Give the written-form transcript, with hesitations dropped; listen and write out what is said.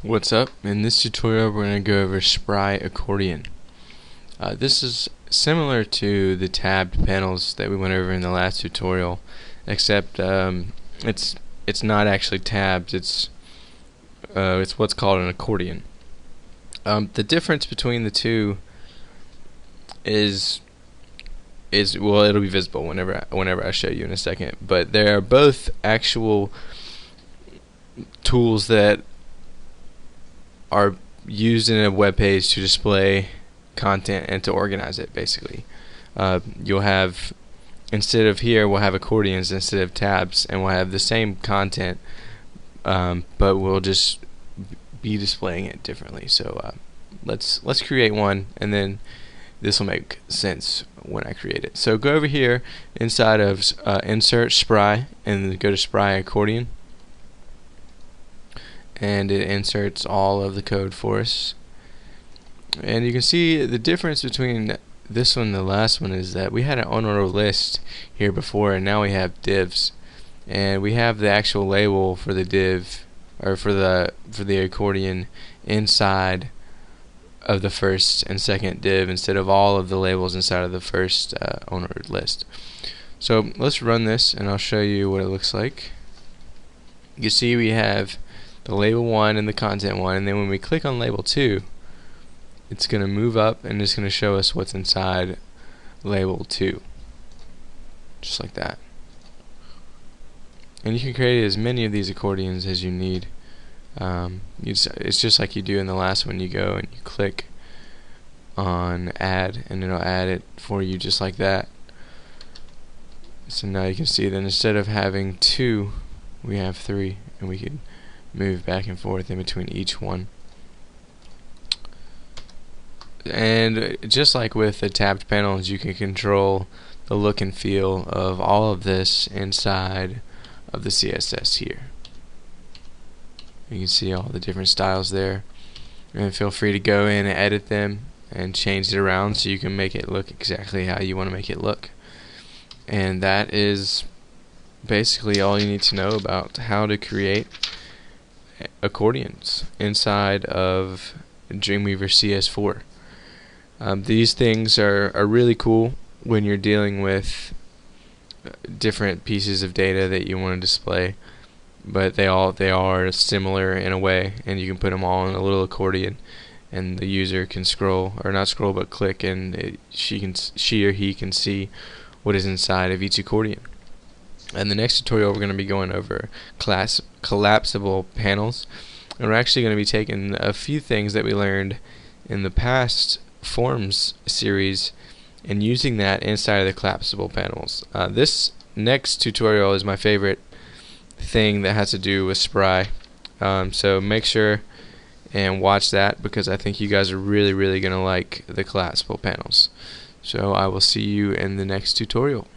What's up? In this tutorial we're going to go over Spry Accordion. This is similar to the tabbed panels that we went over in the last tutorial, except it's not actually tabbed. It's what's called an accordion. The difference between the two is well, it'll be visible whenever I show you in a second. But they are both actual tools that are used in a web page to display content and to organize it. Basically, you'll have, instead of here, we'll have accordions instead of tabs, and we'll have the same content, but we'll just be displaying it differently. So let's create one, and then this will make sense when I create it. So go over here inside of insert Spry and go to Spry Accordion, and it inserts all of the code for us. And you can see the difference between this one and the last one is that we had an owner list here before, and now we have divs, and we have the actual label for the div, or for the accordion, inside of the first and second div instead of all of the labels inside of the first owner list. So let's run this and I'll show you what it looks like. You see we have the label 1 and the content 1, and then when we click on label 2, it's going to move up and it's going to show us what's inside label 2, just like that. And you can create as many of these accordions as you need. It's just like you do in the last one. You go and you click on add, and it'll add it for you just like that. So now you can see that instead of having 2, we have 3, and we can move back and forth in between each one. And just like with the tabbed panels, you can control the look and feel of all of this inside of the CSS here. You can see all the different styles there, and feel free to go in and edit them and change it around so you can make it look exactly how you want to make it look. And that is basically all you need to know about how to create accordions inside of Dreamweaver CS4. These things are really cool when you're dealing with different pieces of data that you want to display, but they are similar in a way, and you can put them all in a little accordion, and the user can scroll, or not scroll, but click, and she or he can see what is inside of each accordion. In the next tutorial, we're going to be going over collapsible panels, and we're actually going to be taking a few things that we learned in the past forms series and using that inside of the collapsible panels. This next tutorial is my favorite thing that has to do with Spry, so make sure and watch that, because I think you guys are really going to like the collapsible panels. So I will see you in the next tutorial.